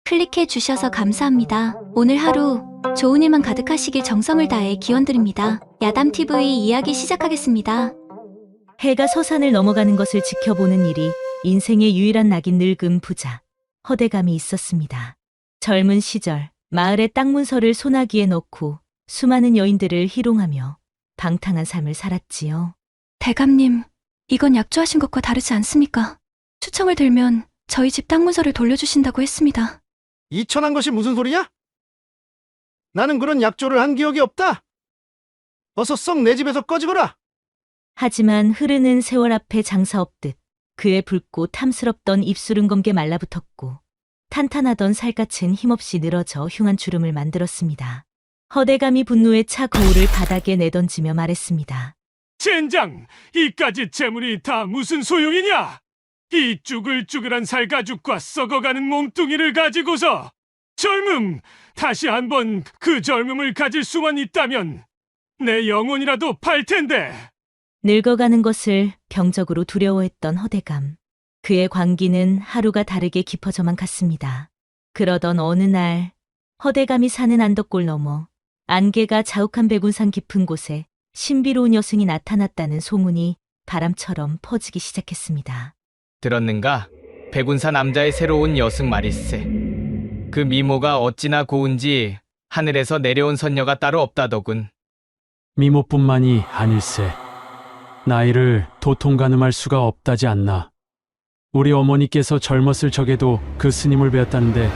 클릭해 주셔서 감사합니다. 오늘 하루 좋은 일만 가득하시길 정성을 다해 기원드립니다. 야담TV 이야기 시작하겠습니다. 해가 서산을 넘어가는 것을 지켜보는 일이 인생의 유일한 낙인 늙은 부자, 허대감이 있었습니다. 젊은 시절 마을의 땅 문서를 소나기에 넣고 수많은 여인들을 희롱하며 방탕한 삶을 살았지요. 대감님, 이건 약조하신 것과 다르지 않습니까? 추청을 들면 저희 집 땅 문서를 돌려주신다고 했습니다. 이천한 것이 무슨 소리야? 나는 그런 약조를 한 기억이 없다. 어서 썩 내 집에서 꺼지거라. 하지만 흐르는 세월 앞에 장사 없듯 그의 붉고 탐스럽던 입술은 검게 말라붙었고 탄탄하던 살갗은 힘없이 늘어져 흉한 주름을 만들었습니다. 허대감이 분노에 차 거울을 바닥에 내던지며 말했습니다. 젠장! 이까지 재물이 다 무슨 소용이냐? 이 쭈글쭈글한 살가죽과 썩어가는 몸뚱이를 가지고서 젊음! 다시 한번 그 젊음을 가질 수만 있다면 내 영혼이라도 팔 텐데! 늙어가는 것을 병적으로 두려워했던 허대감. 그의 광기는 하루가 다르게 깊어져만 갔습니다. 그러던 어느 날 허대감이 사는 안덕골 너머 안개가 자욱한 백운산 깊은 곳에 신비로운 여승이 나타났다는 소문이 바람처럼 퍼지기 시작했습니다. 들었는가? 백운사 남자의 새로운 여승 말일세. 그 미모가 어찌나 고운지 하늘에서 내려온 선녀가 따로 없다더군. 미모뿐만이 아닐세. 나이를 도통 가늠할 수가 없다지 않나. 우리 어머니께서 젊었을 적에도 그 스님을 배웠다는데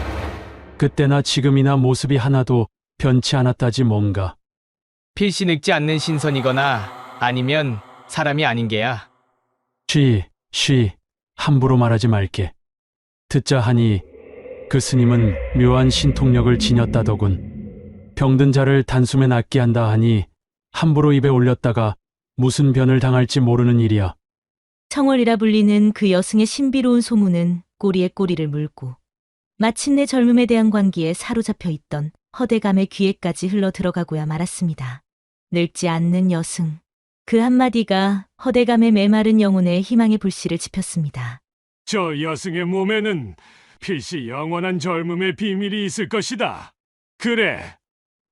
그때나 지금이나 모습이 하나도 변치 않았다지 뭔가. 필시 늙지 않는 신선이거나 아니면 사람이 아닌 게야. 쉬. 함부로 말하지 말게. 듣자 하니 그 스님은 묘한 신통력을 지녔다더군. 병든 자를 단숨에 낫게 한다 하니 함부로 입에 올렸다가 무슨 변을 당할지 모르는 일이야. 청월이라 불리는 그 여승의 신비로운 소문은 꼬리에 꼬리를 물고 마침내 젊음에 대한 광기에 사로잡혀 있던 허대감의 귀에까지 흘러 들어가고야 말았습니다. 늙지 않는 여승. 그 한마디가 허대감의 메마른 영혼에 희망의 불씨를 지폈습니다. 저 여승의 몸에는 필시 영원한 젊음의 비밀이 있을 것이다. 그래,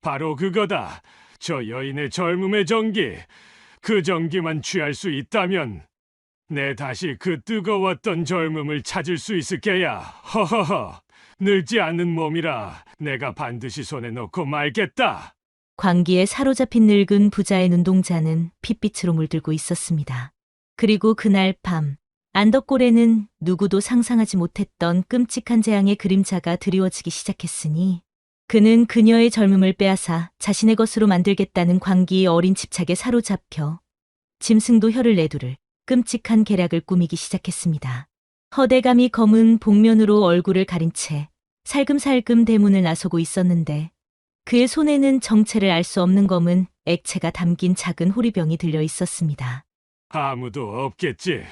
바로 그거다. 저 여인의 젊음의 정기. 그 정기만 취할 수 있다면 내 다시 그 뜨거웠던 젊음을 찾을 수 있을 게야. 허허허. 늙지 않는 몸이라 내가 반드시 손에 넣고 말겠다. 광기에 사로잡힌 늙은 부자의 눈동자는 핏빛으로 물들고 있었습니다. 그리고 그날 밤 안덕골에는 누구도 상상하지 못했던 끔찍한 재앙의 그림자가 드리워지기 시작했으니 그는 그녀의 젊음을 빼앗아 자신의 것으로 만들겠다는 광기의 어린 집착에 사로잡혀 짐승도 혀를 내두를 끔찍한 계략을 꾸미기 시작했습니다. 허대감이 검은 복면으로 얼굴을 가린 채 살금살금 대문을 나서고 있었는데 그의 손에는 정체를 알 수 없는 검은 액체가 담긴 작은 호리병이 들려 있었습니다. 아무도 없겠지.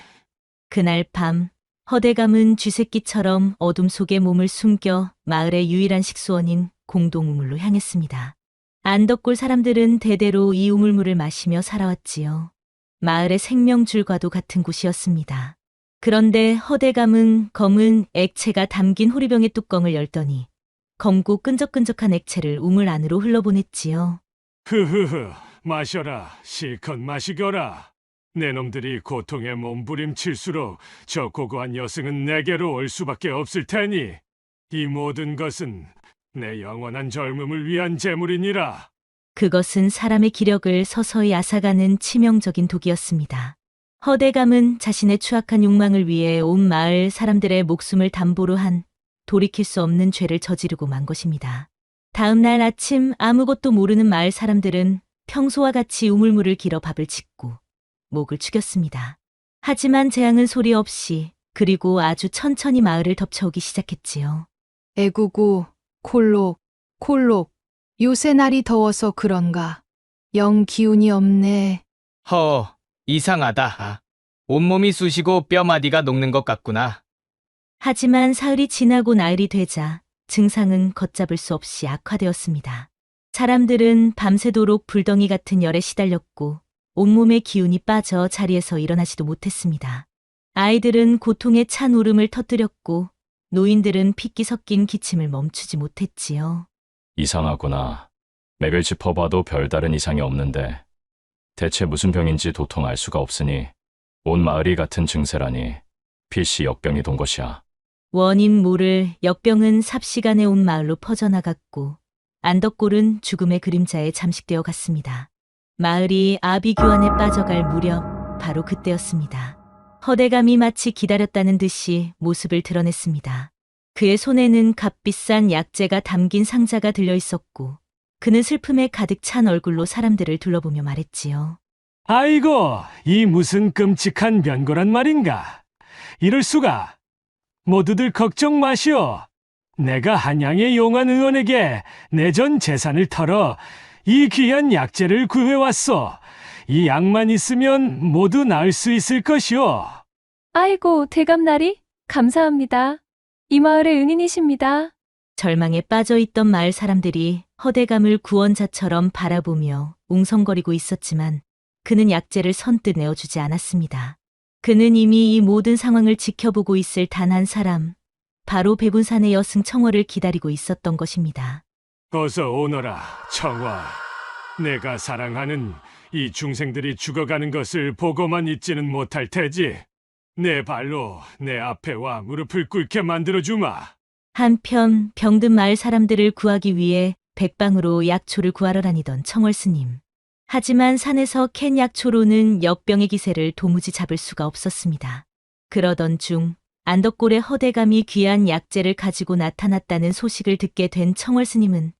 그날 밤 허대감은 쥐새끼처럼 어둠 속에 몸을 숨겨 마을의 유일한 식수원인 공동우물로 향했습니다. 안덕골 사람들은 대대로 이 우물물을 마시며 살아왔지요. 마을의 생명줄과도 같은 곳이었습니다. 그런데 허대감은 검은 액체가 담긴 호리병의 뚜껑을 열더니 검고 끈적끈적한 액체를 우물 안으로 흘러보냈지요. 흐흐흐, 마셔라. 실컷 마시거라. 내 놈들이 고통에 몸부림칠수록 저 고고한 여승은 내게로 올 수밖에 없을 테니 이 모든 것은 내 영원한 젊음을 위한 재물이니라. 그것은 사람의 기력을 서서히 앗아가는 치명적인 독이었습니다. 허대감은 자신의 추악한 욕망을 위해 온 마을 사람들의 목숨을 담보로 한 돌이킬 수 없는 죄를 저지르고 만 것입니다. 다음 날 아침 아무것도 모르는 마을 사람들은 평소와 같이 우물물을 길어 밥을 짓고 목을 축였습니다. 하지만 재앙은 소리 없이 그리고 아주 천천히 마을을 덮쳐오기 시작했지요. 애구구, 콜록. 요새 날이 더워서 그런가. 영 기운이 없네. 이상하다. 온몸이 쑤시고 뼈마디가 녹는 것 같구나. 하지만 사흘이 지나고 나흘이 되자 증상은 걷잡을 수 없이 악화되었습니다. 사람들은 밤새도록 불덩이 같은 열에 시달렸고 온몸의 기운이 빠져 자리에서 일어나지도 못했습니다. 아이들은 고통에 찬 울음을 터뜨렸고 노인들은 핏기 섞인 기침을 멈추지 못했지요. 이상하구나. 맥을 짚어봐도 별다른 이상이 없는데 대체 무슨 병인지 도통 알 수가 없으니 온 마을이 같은 증세라니 필시 역병이 돈 것이야. 원인 모를 역병은 삽시간에 온 마을로 퍼져나갔고 안덕골은 죽음의 그림자에 잠식되어 갔습니다. 마을이 아비규환에 빠져갈 무렵 바로 그때였습니다. 허대감이 마치 기다렸다는 듯이 모습을 드러냈습니다. 그의 손에는 값비싼 약재가 담긴 상자가 들려 있었고 그는 슬픔에 가득 찬 얼굴로 사람들을 둘러보며 말했지요. 아이고, 이 무슨 끔찍한 변고란 말인가. 이럴 수가. 모두들 걱정 마시오. 내가 한양의 용한 의원에게 내 전 재산을 털어 이 귀한 약재를 구해왔소. 이 약만 있으면 모두 나을 수 있을 것이오. 아이고, 대감나리, 감사합니다. 이 마을의 은인이십니다. 절망에 빠져있던 마을 사람들이 허대감을 구원자처럼 바라보며 웅성거리고 있었지만 그는 약재를 선뜻 내어주지 않았습니다. 그는 이미 이 모든 상황을 지켜보고 있을 단 한 사람, 바로 백운산의 여승 청월을 기다리고 있었던 것입니다. 어서 오너라, 청월. 내가 사랑하는 이 중생들이 죽어가는 것을 보고만 있지는 못할 테지. 내 발로 내 앞에 와 무릎을 꿇게 만들어주마. 한편 병든 마을 사람들을 구하기 위해 백방으로 약초를 구하러 다니던 청월 스님. 하지만 산에서 캔 약초로는 역병의 기세를 도무지 잡을 수가 없었습니다. 그러던 중 안덕골의 허대감이 귀한 약재를 가지고 나타났다는 소식을 듣게 된 청월 스님은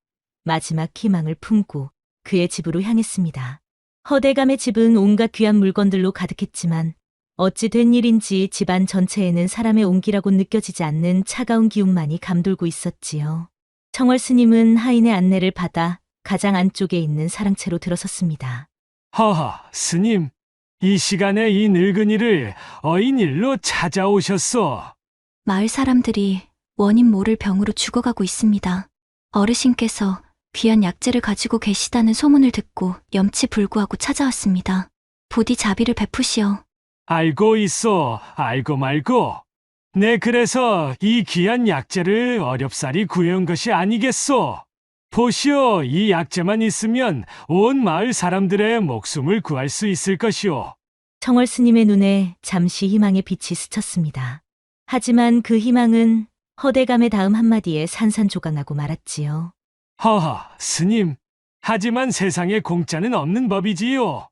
마지막 희망을 품고 그의 집으로 향했습니다. 허대감의 집은 온갖 귀한 물건들로 가득했지만 어찌 된 일인지 집안 전체에는 사람의 온기라고 느껴지지 않는 차가운 기운만이 감돌고 있었지요. 청월 스님은 하인의 안내를 받아 가장 안쪽에 있는 사랑채로 들어섰습니다. 허허, 스님. 이 시간에 이 늙은이를 어인일로 찾아오셨소. 마을 사람들이 원인 모를 병으로 죽어가고 있습니다. 어르신께서 귀한 약재를 가지고 계시다는 소문을 듣고 염치불구하고 찾아왔습니다. 부디 자비를 베푸시오. 알고 있어, 알고 말고. 내 그래서 이 귀한 약재를 어렵사리 구해온 것이 아니겠소. 보시오, 이 약재만 있으면 온 마을 사람들의 목숨을 구할 수 있을 것이오. 청월 스님의 눈에 잠시 희망의 빛이 스쳤습니다. 하지만 그 희망은 허대감의 다음 한마디에 산산조각나고 말았지요. 허허, 스님. 하지만 세상에 공짜는 없는 법이지요.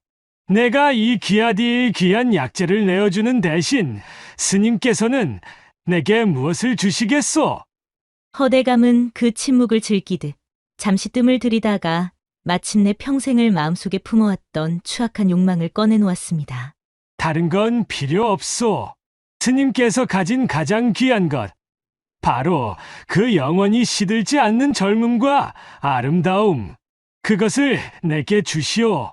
내가 이 귀하디 귀한 약재를 내어주는 대신 스님께서는 내게 무엇을 주시겠소? 허대감은 그 침묵을 즐기듯 잠시 뜸을 들이다가 마침내 평생을 마음속에 품어왔던 추악한 욕망을 꺼내놓았습니다. 다른 건 필요 없소. 스님께서 가진 가장 귀한 것. 바로 그 영원히 시들지 않는 젊음과 아름다움. 그것을 내게 주시오.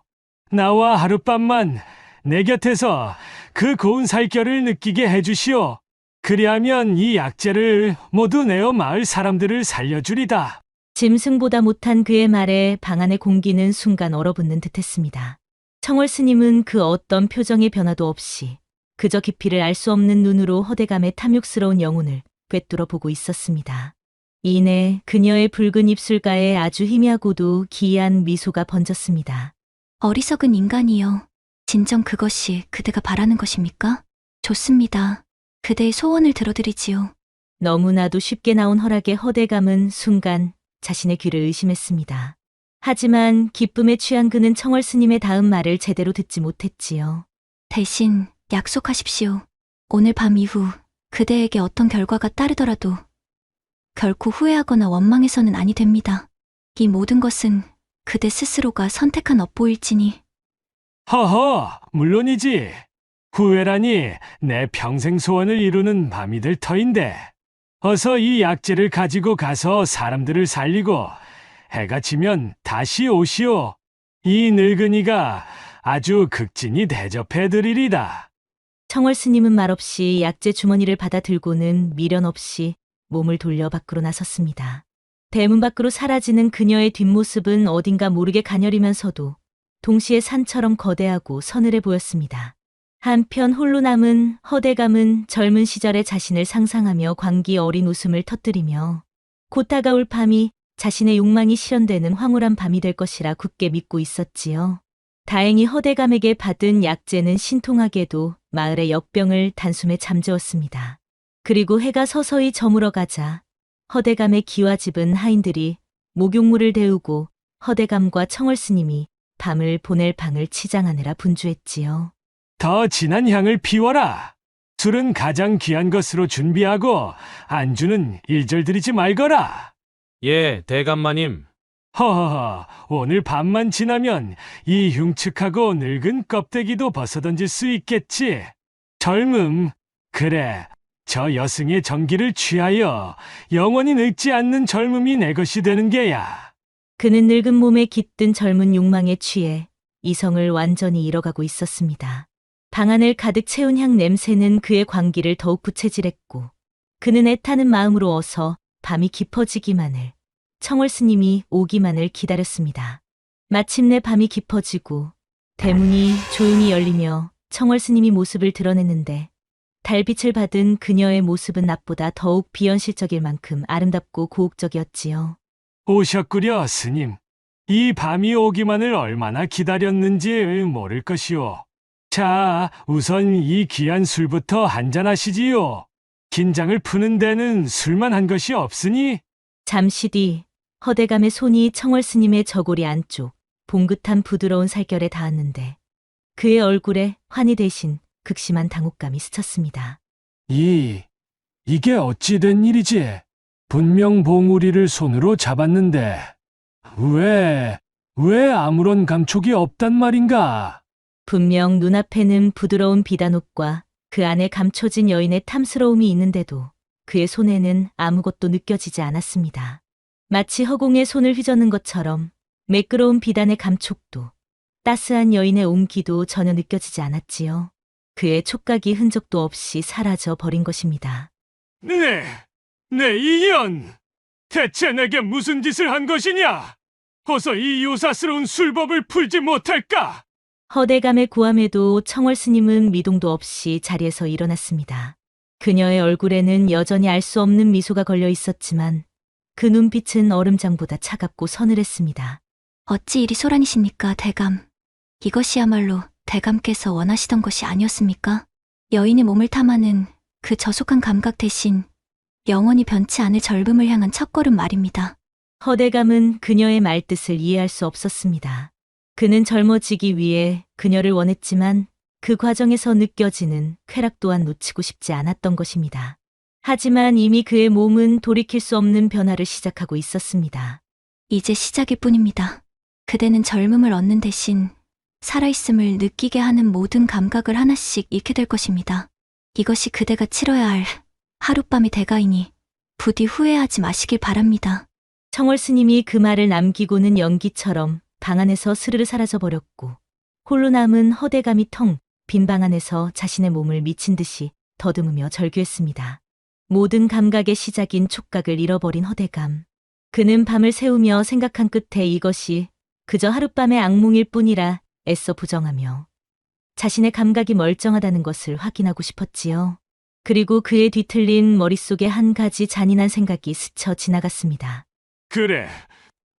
나와 하룻밤만 내 곁에서 그 고운 살결을 느끼게 해주시오. 그리하면 이 약재를 모두 내어 마을 사람들을 살려주리다. 짐승보다 못한 그의 말에 방 안의 공기는 순간 얼어붙는 듯했습니다. 청월 스님은 그 어떤 표정의 변화도 없이 그저 깊이를 알 수 없는 눈으로 허대감의 탐욕스러운 영혼을 꿰뚫어 보고 있었습니다. 이내 그녀의 붉은 입술가에 아주 희미하고도 기이한 미소가 번졌습니다. 어리석은 인간이여. 진정 그것이 그대가 바라는 것입니까? 좋습니다. 그대의 소원을 들어드리지요. 너무나도 쉽게 나온 허락에 허대감은 순간 자신의 귀를 의심했습니다. 하지만 기쁨에 취한 그는 청월 스님의 다음 말을 제대로 듣지 못했지요. 대신 약속하십시오. 오늘 밤 이후 그대에게 어떤 결과가 따르더라도 결코 후회하거나 원망해서는 아니 됩니다. 이 모든 것은 그대 스스로가 선택한 업보일지니. 허허, 물론이지. 후회라니 내 평생 소원을 이루는 밤이 될 터인데. 어서 이 약재를 가지고 가서 사람들을 살리고 해가 지면 다시 오시오. 이 늙은이가 아주 극진히 대접해드리리다. 청월 스님은 말없이 약재 주머니를 받아 들고는 미련 없이 몸을 돌려 밖으로 나섰습니다. 대문 밖으로 사라지는 그녀의 뒷모습은 어딘가 모르게 가녀리면서도 동시에 산처럼 거대하고 서늘해 보였습니다. 한편 홀로 남은 허대감은 젊은 시절의 자신을 상상하며 광기 어린 웃음을 터뜨리며 곧 다가올 밤이 자신의 욕망이 실현되는 황홀한 밤이 될 것이라 굳게 믿고 있었지요. 다행히 허대감에게 받은 약재는 신통하게도 마을의 역병을 단숨에 잠재웠습니다. 그리고 해가 서서히 저물어가자 허대감의 기와 집은 하인들이 목욕물을 데우고 허대감과 청월스님이 밤을 보낼 방을 치장하느라 분주했지요. 더 진한 향을 피워라. 술은 가장 귀한 것으로 준비하고 안주는 일절들이지 말거라. 예, 대감마님. 허허허, 오늘 밤만 지나면 이 흉측하고 늙은 껍데기도 벗어던질 수 있겠지. 젊음, 그래, 저 여승의 정기를 취하여 영원히 늙지 않는 젊음이 내 것이 되는 게야. 그는 늙은 몸에 깃든 젊은 욕망에 취해 이성을 완전히 잃어가고 있었습니다. 방 안을 가득 채운 향 냄새는 그의 광기를 더욱 부채질했고 그는 애타는 마음으로 어서 밤이 깊어지기만을, 청월스님이 오기만을 기다렸습니다. 마침내 밤이 깊어지고 대문이 조용히 열리며 청월스님이 모습을 드러냈는데 달빛을 받은 그녀의 모습은 낮보다 더욱 비현실적일 만큼 아름답고 고혹적이었지요. 오셨구려, 스님. 이 밤이 오기만을 얼마나 기다렸는지 모를 것이오. 자, 우선 이 귀한 술부터 한잔하시지요. 긴장을 푸는 데는 술만 한 것이 없으니. 잠시 뒤 허대감의 손이 청월스님의 저고리 안쪽 봉긋한 부드러운 살결에 닿았는데 그의 얼굴에 환희 대신 극심한 당혹감이 스쳤습니다. 이게 어찌 된 일이지? 분명 봉우리를 손으로 잡았는데 왜 아무런 감촉이 없단 말인가? 분명 눈앞에는 부드러운 비단옷과 그 안에 감춰진 여인의 탐스러움이 있는데도 그의 손에는 아무것도 느껴지지 않았습니다. 마치 허공에 손을 휘저는 것처럼 매끄러운 비단의 감촉도 따스한 여인의 온기도 전혀 느껴지지 않았지요. 그의 촉각이 흔적도 없이 사라져 버린 것입니다. 네 이년! 대체 내게 무슨 짓을 한 것이냐? 어서 이 요사스러운 술법을 풀지 못할까? 허대감의 구함에도 청월스님은 미동도 없이 자리에서 일어났습니다. 그녀의 얼굴에는 여전히 알 수 없는 미소가 걸려 있었지만 그 눈빛은 얼음장보다 차갑고 서늘했습니다. 어찌 이리 소란이십니까, 대감? 이것이야말로 대감께서 원하시던 것이 아니었습니까? 여인의 몸을 탐하는 그 저속한 감각 대신 영원히 변치 않을 젊음을 향한 첫걸음 말입니다. 허대감은 그녀의 말뜻을 이해할 수 없었습니다. 그는 젊어지기 위해 그녀를 원했지만 그 과정에서 느껴지는 쾌락 또한 놓치고 싶지 않았던 것입니다. 하지만 이미 그의 몸은 돌이킬 수 없는 변화를 시작하고 있었습니다. 이제 시작일 뿐입니다. 그대는 젊음을 얻는 대신 살아있음을 느끼게 하는 모든 감각을 하나씩 잃게 될 것입니다. 이것이 그대가 치러야 할 하룻밤의 대가이니 부디 후회하지 마시길 바랍니다. 청월스님이 그 말을 남기고는 연기처럼 방 안에서 스르르 사라져버렸고 홀로 남은 허대감이 텅 빈 방 안에서 자신의 몸을 미친 듯이 더듬으며 절규했습니다. 모든 감각의 시작인 촉각을 잃어버린 허대감. 그는 밤을 새우며 생각한 끝에 이것이 그저 하룻밤의 악몽일 뿐이라 애써 부정하며 자신의 감각이 멀쩡하다는 것을 확인하고 싶었지요. 그리고 그의 뒤틀린 머릿속에 한 가지 잔인한 생각이 스쳐 지나갔습니다. 그래,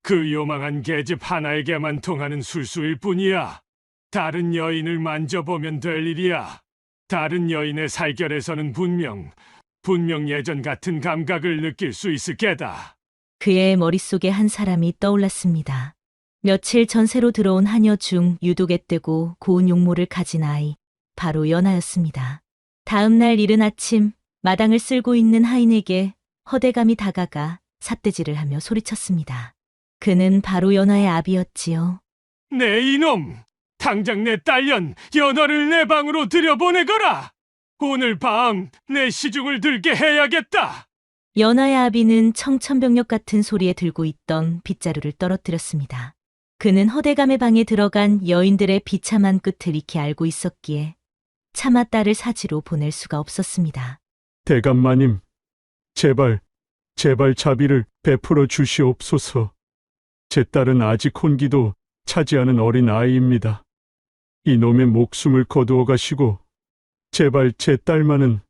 그 요망한 계집 하나에게만 통하는 술수일 뿐이야. 다른 여인을 만져보면 될 일이야. 다른 여인의 살결에서는 분명 예전 같은 감각을 느낄 수 있을 게다. 그의 머릿속에 한 사람이 떠올랐습니다. 며칠 전 새로 들어온 하녀 중 유독 앳되고 고운 용모를 가진 아이, 바로 연하였습니다. 다음 날 이른 아침 마당을 쓸고 있는 하인에게 허대감이 다가가 삿대질을 하며 소리쳤습니다. 그는 바로 연하의 아비였지요. 네 이놈! 당장 내 딸년 연어를 내 방으로 들여보내거라! 오늘 밤 내 시중을 들게 해야겠다! 연하의 아비는 청천벽력 같은 소리에 들고 있던 빗자루를 떨어뜨렸습니다. 그는 허대감의 방에 들어간 여인들의 비참한 끝을 익히 알고 있었기에 차마 딸을 사지로 보낼 수가 없었습니다. 대감마님, 제발 자비를 베풀어 주시옵소서. 제 딸은 아직 혼기도 차지 않은 어린 아이입니다. 이놈의 목숨을 거두어 가시고 제발 제 딸만은.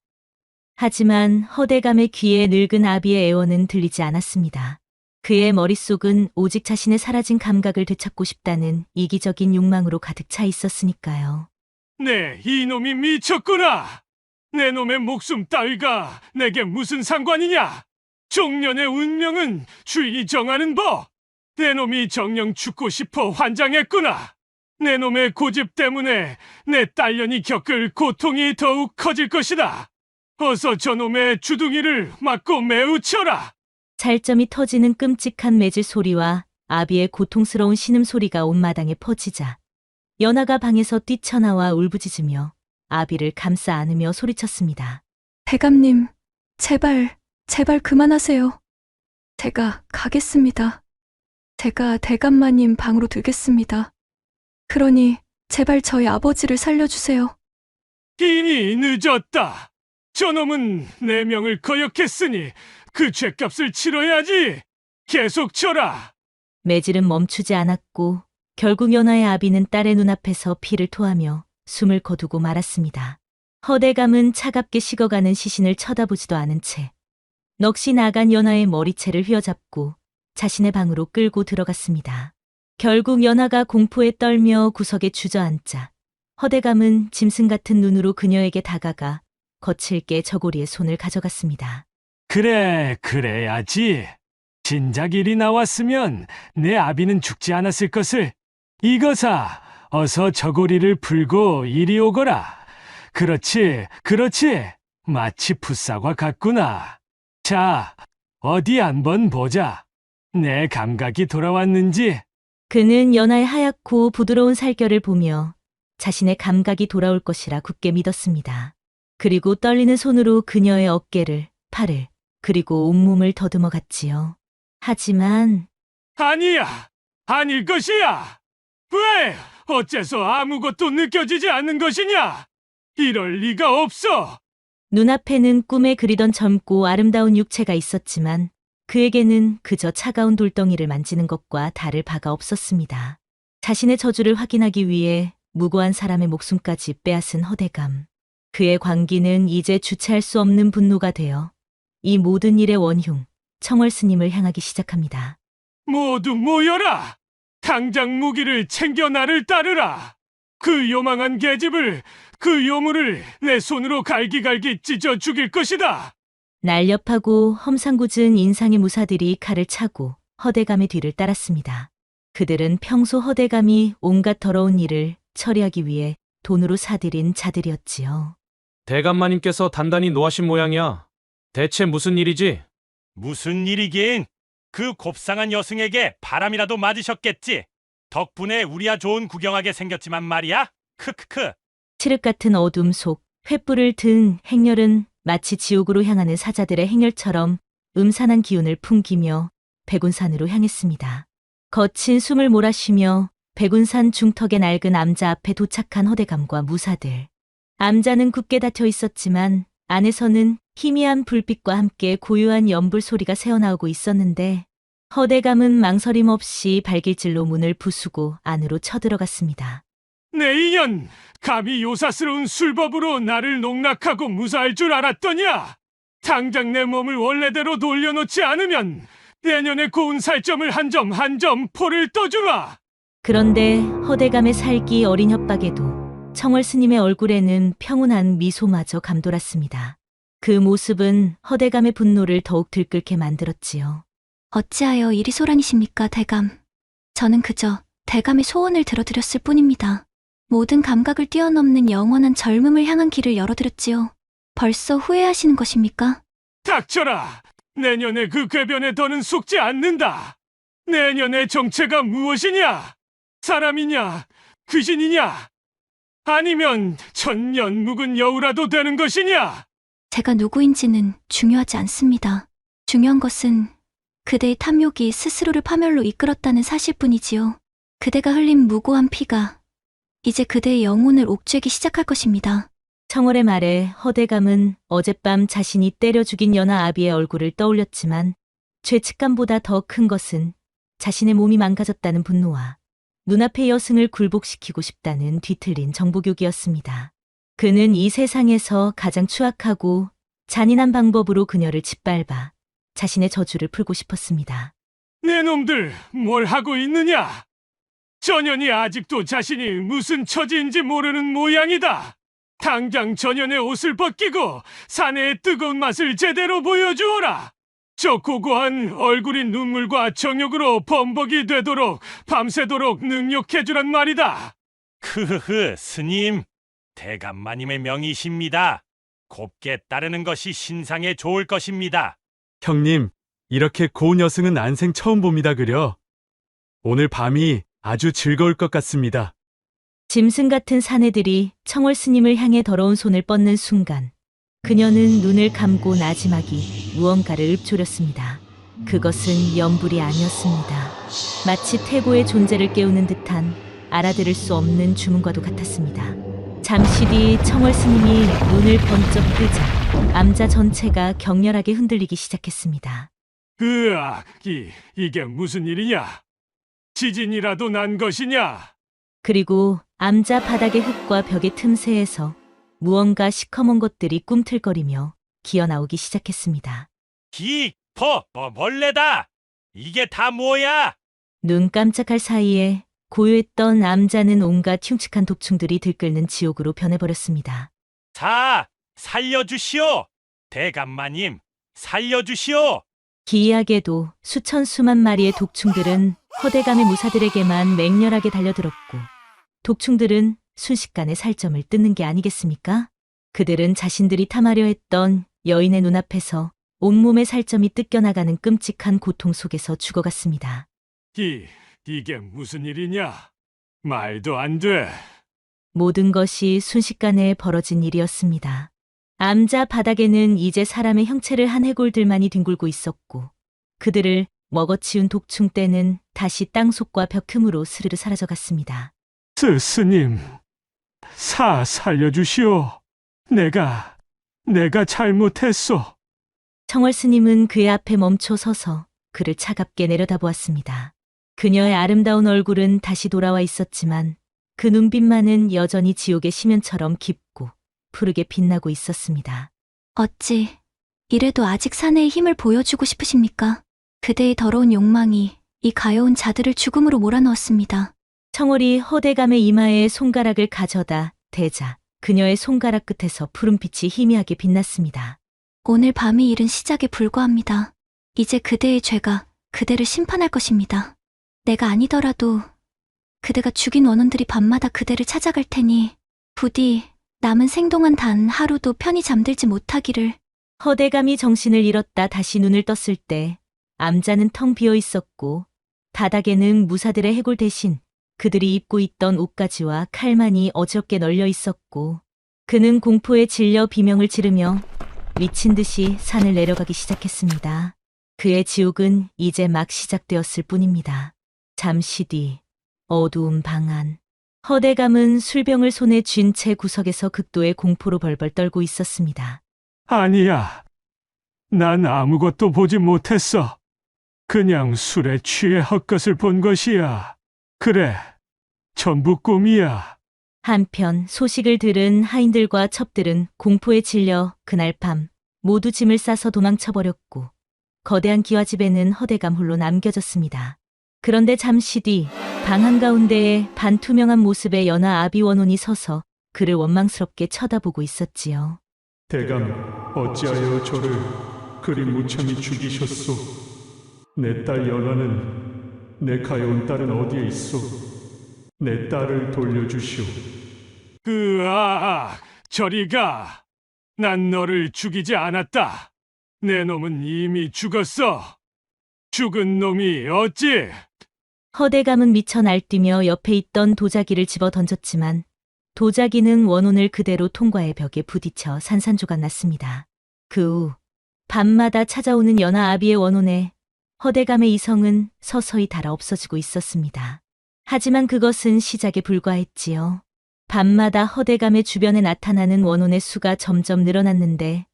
하지만 허대감의 귀에 늙은 아비의 애원은 들리지 않았습니다. 그의 머릿속은 오직 자신의 사라진 감각을 되찾고 싶다는 이기적인 욕망으로 가득 차 있었으니까요. 네, 이놈이 미쳤구나. 내 놈의 목숨 따위가 내게 무슨 상관이냐? 종년의 운명은 주인이 정하는 법. 내 놈이 정녕 죽고 싶어 환장했구나. 내 놈의 고집 때문에 내 딸년이 겪을 고통이 더욱 커질 것이다. 어서 저놈의 주둥이를 맞고 매우 쳐라. 살점이 터지는 끔찍한 매질 소리와 아비의 고통스러운 신음소리가 온 마당에 퍼지자 연하가 방에서 뛰쳐나와 울부짖으며 아비를 감싸 안으며 소리쳤습니다. 대감님, 제발 그만하세요. 제가 가겠습니다. 제가 대감마님 방으로 들겠습니다. 그러니 제발 저희 아버지를 살려주세요. 이미 늦었다. 저놈은 내 명을 거역했으니 그 죗값을 치러야지. 계속 쳐라. 매질은 멈추지 않았고 결국 연하의 아비는 딸의 눈앞에서 피를 토하며 숨을 거두고 말았습니다. 허대감은 차갑게 식어가는 시신을 쳐다보지도 않은 채 넋이 나간 연하의 머리채를 휘어잡고 자신의 방으로 끌고 들어갔습니다. 결국 연하가 공포에 떨며 구석에 주저앉자 허대감은 짐승 같은 눈으로 그녀에게 다가가 거칠게 저고리에 손을 가져갔습니다. 그래, 그래야지. 진작 일이 나왔으면 내 아비는 죽지 않았을 것을. 이거사, 어서 저고리를 풀고 이리 오거라. 그렇지. 마치 풋사과 같구나. 자, 어디 한번 보자. 내 감각이 돌아왔는지. 그는 연하의 하얗고 부드러운 살결을 보며 자신의 감각이 돌아올 것이라 굳게 믿었습니다. 그리고 떨리는 손으로 그녀의 어깨를, 팔을, 그리고 온몸을 더듬어 갔지요. 하지만 아니야. 아닐 것이야. 왜? 어째서 아무것도 느껴지지 않는 것이냐? 이럴 리가 없어. 눈앞에는 꿈에 그리던 젊고 아름다운 육체가 있었지만 그에게는 그저 차가운 돌덩이를 만지는 것과 다를 바가 없었습니다. 자신의 저주를 확인하기 위해 무고한 사람의 목숨까지 빼앗은 허대감. 그의 광기는 이제 주체할 수 없는 분노가 되어 이 모든 일의 원흉, 청월 스님을 향하기 시작합니다. 모두 모여라. 당장 무기를 챙겨 나를 따르라. 그 요망한 계집을, 그 요물을 내 손으로 갈기갈기 찢어 죽일 것이다. 날렵하고 험상궂은 인상의 무사들이 칼을 차고 허대감의 뒤를 따랐습니다. 그들은 평소 허대감이 온갖 더러운 일을 처리하기 위해 돈으로 사들인 자들이었지요. 대감마님께서 단단히 노하신 모양이야. 대체 무슨 일이지? 무슨 일이긴? 그 곱상한 여승에게 바람이라도 맞으셨겠지. 덕분에 우리야 좋은 구경하게 생겼지만 말이야. 크크크. 칠흑 같은 어둠 속 횃불을 든 행렬은 마치 지옥으로 향하는 사자들의 행렬처럼 음산한 기운을 풍기며 백운산으로 향했습니다. 거친 숨을 몰아쉬며 백운산 중턱의 낡은 암자 앞에 도착한 허대감과 무사들. 암자는 굳게 닫혀 있었지만 안에서는 희미한 불빛과 함께 고요한 연불 소리가 새어나오고 있었는데 허대감은 망설임 없이 발길질로 문을 부수고 안으로 쳐들어갔습니다. 내 인연, 감히 요사스러운 술법으로 나를 농락하고 무사할 줄 알았더냐? 당장 내 몸을 원래대로 돌려놓지 않으면 내년에 고운 살점을 한 점 한 점 포를 떠주마. 그런데 허대감의 살기 어린 협박에도 청월 스님의 얼굴에는 평온한 미소마저 감돌았습니다. 그 모습은 허대감의 분노를 더욱 들끓게 만들었지요. 어찌하여 이리 소란이십니까, 대감? 저는 그저 대감의 소원을 들어드렸을 뿐입니다. 모든 감각을 뛰어넘는 영원한 젊음을 향한 길을 열어드렸지요. 벌써 후회하시는 것입니까? 닥쳐라. 내년에 그 궤변에 더는 속지 않는다. 내년의 정체가 무엇이냐? 사람이냐? 귀신이냐? 아니면 천년 묵은 여우라도 되는 것이냐? 제가 누구인지는 중요하지 않습니다. 중요한 것은 그대의 탐욕이 스스로를 파멸로 이끌었다는 사실뿐이지요. 그대가 흘린 무고한 피가 이제 그대의 영혼을 옥죄기 시작할 것입니다. 청월의 말에 허대감은 어젯밤 자신이 때려 죽인 연하 아비의 얼굴을 떠올렸지만 죄책감보다 더 큰 것은 자신의 몸이 망가졌다는 분노와 눈앞의 여승을 굴복시키고 싶다는 뒤틀린 정복욕이었습니다. 그는 이 세상에서 가장 추악하고 잔인한 방법으로 그녀를 짓밟아 자신의 저주를 풀고 싶었습니다. 내 놈들 뭘 하고 있느냐? 전현이 아직도 자신이 무슨 처지인지 모르는 모양이다. 당장 전현의 옷을 벗기고 사내의 뜨거운 맛을 제대로 보여주어라. 저 고고한 얼굴이 눈물과 정욕으로 범벅이 되도록 밤새도록 능욕해주란 말이다. 크흐흐, 스님. 대감마님의 명이십니다. 곱게 따르는 것이 신상에 좋을 것입니다. 형님, 이렇게 고운 여승은 안생 처음 봅니다 그려. 오늘 밤이 아주 즐거울 것 같습니다. 짐승 같은 사내들이 청월 스님을 향해 더러운 손을 뻗는 순간 그녀는 눈을 감고 나지막이 무언가를 읊조렸습니다. 그것은 염불이 아니었습니다. 마치 태고의 존재를 깨우는 듯한 알아들을 수 없는 주문과도 같았습니다. 잠시 뒤 청월 스님이 눈을 번쩍 뜨자 암자 전체가 격렬하게 흔들리기 시작했습니다. 으악, 이게 무슨 일이냐? 지진이라도 난 것이냐? 그리고 암자 바닥의 흙과 벽의 틈새에서 무언가 시커먼 것들이 꿈틀거리며 기어나오기 시작했습니다. 벌레다! 이게 다 뭐야? 눈 깜짝할 사이에 고요했던 암자는 온갖 흉측한 독충들이 들끓는 지옥으로 변해버렸습니다. 살려주시오! 대감마님, 살려주시오! 기이하게도 수천 수만 마리의 독충들은 허대감의 무사들에게만 맹렬하게 달려들었고 독충들은 순식간에 살점을 뜯는 게 아니겠습니까? 그들은 자신들이 탐하려 했던 여인의 눈앞에서 온몸의 살점이 뜯겨나가는 끔찍한 고통 속에서 죽어갔습니다. 이게 무슨 일이냐? 말도 안 돼. 모든 것이 순식간에 벌어진 일이었습니다. 암자 바닥에는 이제 사람의 형체를 한 해골들만이 뒹굴고 있었고 그들을 먹어치운 독충 떼는 다시 땅속과 벽 틈으로 스르르 사라져갔습니다. 스님, 살려주시오. 내가 잘못했소. 청월 스님은 그의 앞에 멈춰 서서 그를 차갑게 내려다보았습니다. 그녀의 아름다운 얼굴은 다시 돌아와 있었지만 그 눈빛만은 여전히 지옥의 심연처럼 깊고 푸르게 빛나고 있었습니다. 어찌 이래도 아직 사내의 힘을 보여주고 싶으십니까? 그대의 더러운 욕망이 이 가여운 자들을 죽음으로 몰아넣었습니다. 청월이 허대감의 이마에 손가락을 가져다 대자 그녀의 손가락 끝에서 푸른빛이 희미하게 빛났습니다. 오늘 밤이 일은 시작에 불과합니다. 이제 그대의 죄가 그대를 심판할 것입니다. 내가 아니더라도 그대가 죽인 원혼들이 밤마다 그대를 찾아갈 테니 부디 남은 생동안 단 하루도 편히 잠들지 못하기를. 허대감이 정신을 잃었다 다시 눈을 떴을 때 암자는 텅 비어 있었고 바닥에는 무사들의 해골 대신 그들이 입고 있던 옷가지와 칼만이 어지럽게 널려 있었고 그는 공포에 질려 비명을 지르며 미친 듯이 산을 내려가기 시작했습니다. 그의 지옥은 이제 막 시작되었을 뿐입니다. 잠시 뒤 어두운 방 안 허대감은 술병을 손에 쥔 채 구석에서 극도의 공포로 벌벌 떨고 있었습니다. 아니야. 난 아무것도 보지 못했어. 그냥 술에 취해 헛것을 본 것이야. 그래, 전부 꿈이야. 한편 소식을 들은 하인들과 첩들은 공포에 질려 그날 밤 모두 짐을 싸서 도망쳐버렸고 거대한 기와집에는 허대감 홀로 남겨졌습니다. 그런데 잠시 뒤 방 한가운데에 반투명한 모습의 연하 아비 원혼이 서서 그를 원망스럽게 쳐다보고 있었지요. 대감, 어찌하여 저를 그리 무참히 죽이셨소? 내 딸 연하는 내 가여운 딸은 어디에 있소? 내 딸을 돌려주시오. 저리 가. 난 너를 죽이지 않았다. 내 놈은 이미 죽었어. 죽은 놈이 어찌? 허대감은 미쳐 날뛰며 옆에 있던 도자기를 집어 던졌지만 도자기는 원혼을 그대로 통과의 벽에 부딪혀 산산조각 났습니다. 그 후 밤마다 찾아오는 연하 아비의 원혼에 허대감의 이성은 서서히 닳아 없어지고 있었습니다. 하지만 그것은 시작에 불과했지요. 밤마다 허대감의 주변에 나타나는 원혼의 수가 점점 늘어났는데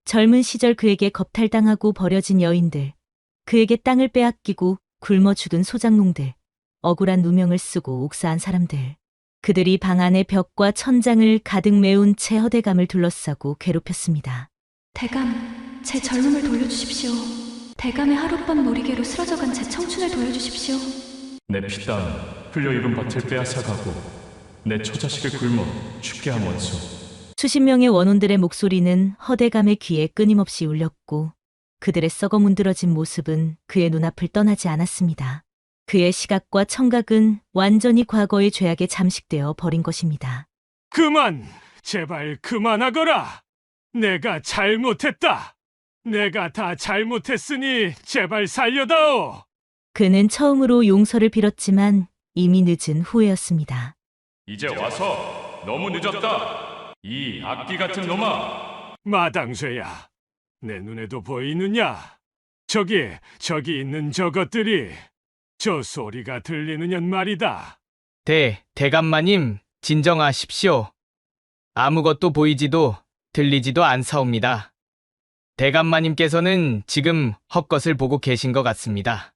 젊은 시절 그에게 겁탈당하고 버려진 여인들, 그에게 땅을 빼앗기고 굶어 죽은 소장농들, 억울한 누명을 쓰고 옥사한 사람들, 그들이 방 안의 벽과 천장을 가득 메운 채 허대감을 둘러싸고 괴롭혔습니다. 대감, 제 젊음을 돌려주십시오. 대감의 하룻밤 놀이개로 쓰러져간 제 청춘을 돌려주십시오. 내 피땀 흘려 입은 밭을 빼앗아가고 내 처자식을 굶어 죽게 한 원수. 수십 명의 원혼들의 목소리는 허대감의 귀에 끊임없이 울렸고 그들의 썩어 문드러진 모습은 그의 눈앞을 떠나지 않았습니다. 그의 시각과 청각은 완전히 과거의 죄악에 잠식되어 버린 것입니다. 그만! 제발 그만하거라! 내가 잘못했다! 내가 다 잘못했으니 제발 살려다오! 그는 처음으로 용서를 빌었지만 이미 늦은 후회였습니다. 이제 와서 너무 늦었다. 이 악귀 같은 놈아. 마당쇠야, 내 눈에도 보이느냐? 저기 있는 저것들이 저 소리가 들리느냐 말이다. 대감마님, 진정하십시오. 아무것도 보이지도 들리지도 않사옵니다. 대감마님께서는 지금 헛것을 보고 계신 것 같습니다.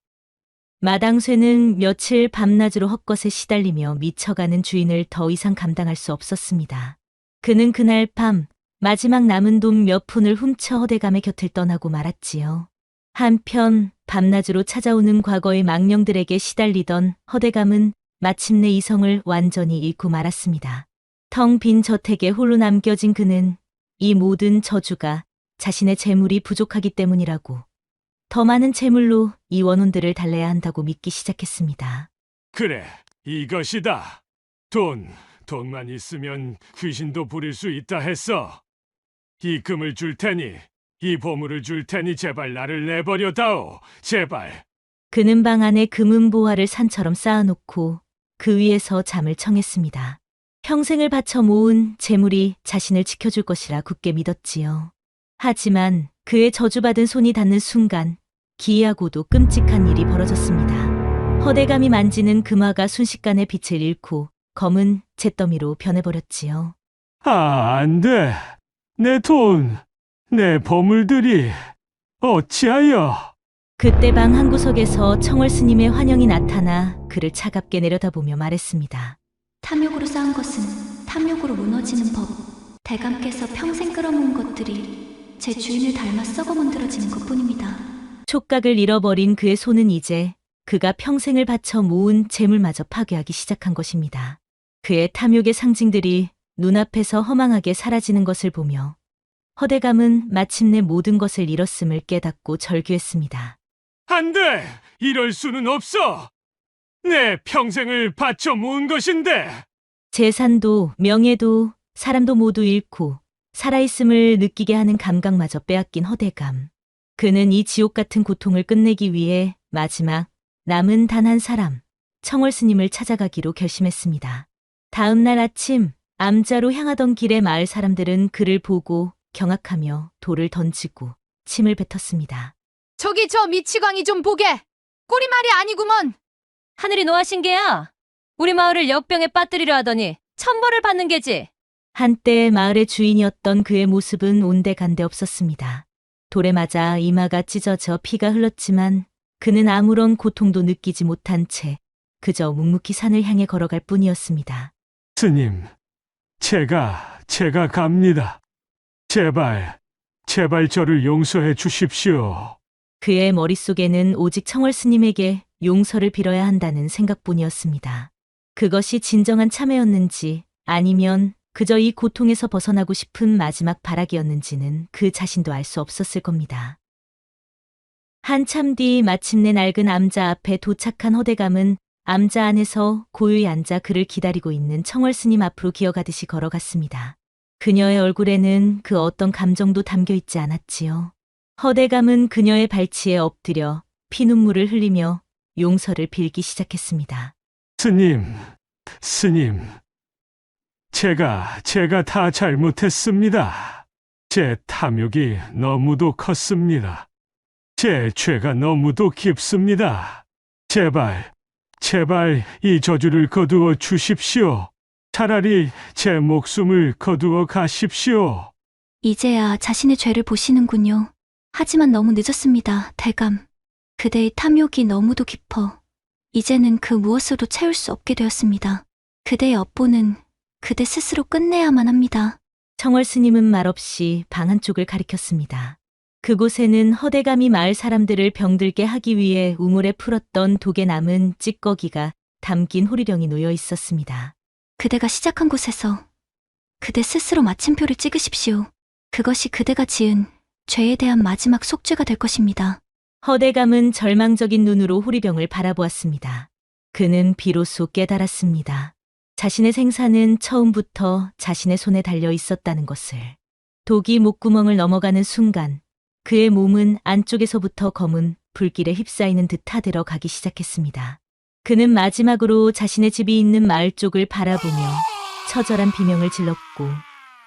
마당쇠는 며칠 밤낮으로 헛것에 시달리며 미쳐가는 주인을 더 이상 감당할 수 없었습니다. 그는 그날 밤 마지막 남은 돈 몇 푼을 훔쳐 허대감의 곁을 떠나고 말았지요. 한편 밤낮으로 찾아오는 과거의 망령들에게 시달리던 허대감은 마침내 이성을 완전히 잃고 말았습니다. 텅 빈 저택에 홀로 남겨진 그는 이 모든 저주가 자신의 재물이 부족하기 때문이라고, 더 많은 재물로 이 원혼들을 달래야 한다고 믿기 시작했습니다. 그래, 이것이다. 돈만 있으면 귀신도 부릴 수 있다 했어. 이 금을 줄 테니, 이 보물을 줄 테니 제발 나를 내버려 다오. 제발. 그는 방 안에 금은 보화를 산처럼 쌓아놓고 그 위에서 잠을 청했습니다. 평생을 바쳐 모은 재물이 자신을 지켜줄 것이라 굳게 믿었지요. 하지만 그의 저주받은 손이 닿는 순간 기이하고도 끔찍한 일이 벌어졌습니다. 허대감이 만지는 금화가 순식간에 빛을 잃고 검은 잿더미로 변해버렸지요. 안 돼. 내 돈, 내 보물들이 어찌하여? 그때 방 한구석에서 청월 스님의 환영이 나타나 그를 차갑게 내려다보며 말했습니다. 탐욕으로 쌓은 것은 탐욕으로 무너지는 법. 대감께서 평생 끌어모은 것들이 제 주인을 닮아 썩어 문드러지는 것뿐입니다. 촉각을 잃어버린 그의 손은 이제 그가 평생을 바쳐 모은 재물마저 파괴하기 시작한 것입니다. 그의 탐욕의 상징들이 눈앞에서 허망하게 사라지는 것을 보며 허대감은 마침내 모든 것을 잃었음을 깨닫고 절규했습니다. 안 돼! 이럴 수는 없어! 내 평생을 바쳐 모은 것인데! 재산도 명예도 사람도 모두 잃고 살아있음을 느끼게 하는 감각마저 빼앗긴 허대감. 그는 이 지옥 같은 고통을 끝내기 위해 마지막 남은 단 한 사람, 청월 스님을 찾아가기로 결심했습니다. 다음 날 아침 암자로 향하던 길에 마을 사람들은 그를 보고 경악하며 돌을 던지고 침을 뱉었습니다. 저기 저 미치광이 좀 보게. 꼴이 말이 아니구먼. 하늘이 노하신 게야. 우리 마을을 역병에 빠뜨리려 하더니 천벌을 받는 게지. 한때 마을의 주인이었던 그의 모습은 온데간데 없었습니다. 돌에 맞아 이마가 찢어져 피가 흘렀지만 그는 아무런 고통도 느끼지 못한 채 그저 묵묵히 산을 향해 걸어갈 뿐이었습니다. 스님, 제가 갑니다. 제발 저를 용서해 주십시오. 그의 머릿속에는 오직 청월 스님에게 용서를 빌어야 한다는 생각뿐이었습니다. 그것이 진정한 참회였는지 아니면 그저 이 고통에서 벗어나고 싶은 마지막 발악이었는지는 그 자신도 알 수 없었을 겁니다. 한참 뒤 마침내 낡은 암자 앞에 도착한 허대감은 암자 안에서 고요히 앉아 그를 기다리고 있는 청월 스님 앞으로 기어가듯이 걸어갔습니다. 그녀의 얼굴에는 그 어떤 감정도 담겨 있지 않았지요. 허대감은 그녀의 발치에 엎드려 피눈물을 흘리며 용서를 빌기 시작했습니다. 스님, 제가 다 잘못했습니다. 제 탐욕이 너무도 컸습니다. 제 죄가 너무도 깊습니다. 제발 이 저주를 거두어 주십시오. 차라리 제 목숨을 거두어 가십시오. 이제야 자신의 죄를 보시는군요. 하지만 너무 늦었습니다, 대감. 그대의 탐욕이 너무도 깊어 이제는 그 무엇으로 채울 수 없게 되었습니다. 그대의 업보는 그대 스스로 끝내야만 합니다. 청월 스님은 말없이 방 한쪽을 가리켰습니다. 그곳에는 허대감이 마을 사람들을 병들게 하기 위해 우물에 풀었던 독에 남은 찌꺼기가 담긴 호리령이 놓여 있었습니다. 그대가 시작한 곳에서 그대 스스로 마침표를 찍으십시오. 그것이 그대가 지은 죄에 대한 마지막 속죄가 될 것입니다. 허대감은 절망적인 눈으로 호리병을 바라보았습니다. 그는 비로소 깨달았습니다. 자신의 생사는 처음부터 자신의 손에 달려 있었다는 것을. 독이 목구멍을 넘어가는 순간 그의 몸은 안쪽에서부터 검은 불길에 휩싸이는 듯 타들어 가기 시작했습니다. 그는 마지막으로 자신의 집이 있는 마을 쪽을 바라보며 처절한 비명을 질렀고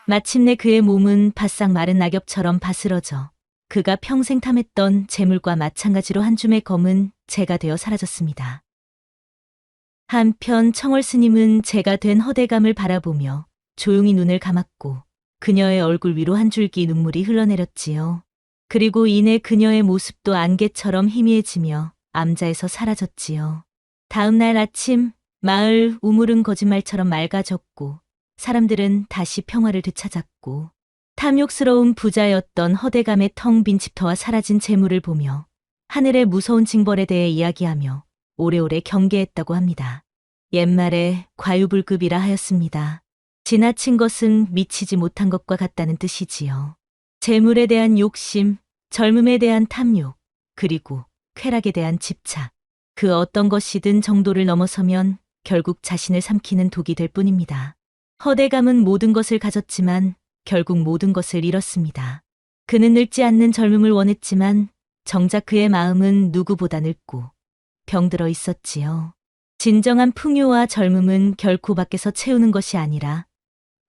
마침내 그의 몸은 바싹 마른 낙엽처럼 바스러져 그가 평생 탐했던 재물과 마찬가지로 한 줌의 검은 재가 되어 사라졌습니다. 한편 청월 스님은 재가 된 허대감을 바라보며 조용히 눈을 감았고 그녀의 얼굴 위로 한 줄기 눈물이 흘러내렸지요. 그리고 이내 그녀의 모습도 안개처럼 희미해지며 암자에서 사라졌지요. 다음 날 아침 마을 우물은 거짓말처럼 맑아졌고 사람들은 다시 평화를 되찾았고 탐욕스러운 부자였던 허대감의 텅 빈 집터와 사라진 재물을 보며 하늘의 무서운 징벌에 대해 이야기하며 오래오래 경계했다고 합니다. 옛말에 과유불급이라 하였습니다. 지나친 것은 미치지 못한 것과 같다는 뜻이지요. 재물에 대한 욕심, 젊음에 대한 탐욕, 그리고 쾌락에 대한 집착. 그 어떤 것이든 정도를 넘어서면 결국 자신을 삼키는 독이 될 뿐입니다. 허대감은 모든 것을 가졌지만 결국 모든 것을 잃었습니다. 그는 늙지 않는 젊음을 원했지만 정작 그의 마음은 누구보다 늙고 병들어 있었지요. 진정한 풍요와 젊음은 결코 밖에서 채우는 것이 아니라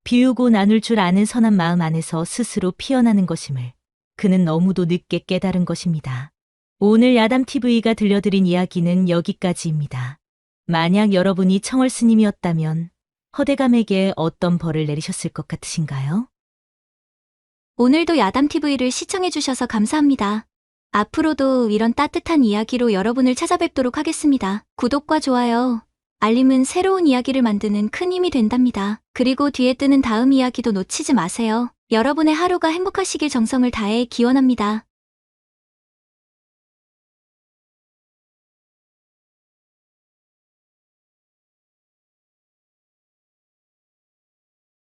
비우고 나눌 줄 아는 선한 마음 안에서 스스로 피어나는 것임을 그는 너무도 늦게 깨달은 것입니다. 오늘 야담TV가 들려드린 이야기는 여기까지입니다. 만약 여러분이 청월 스님이었다면 허대감에게 어떤 벌을 내리셨을 것 같으신가요? 오늘도 야담TV를 시청해주셔서 감사합니다. 앞으로도 이런 따뜻한 이야기로 여러분을 찾아뵙도록 하겠습니다. 구독과 좋아요, 알림은 새로운 이야기를 만드는 큰 힘이 된답니다. 그리고 뒤에 뜨는 다음 이야기도 놓치지 마세요. 여러분의 하루가 행복하시길 정성을 다해 기원합니다.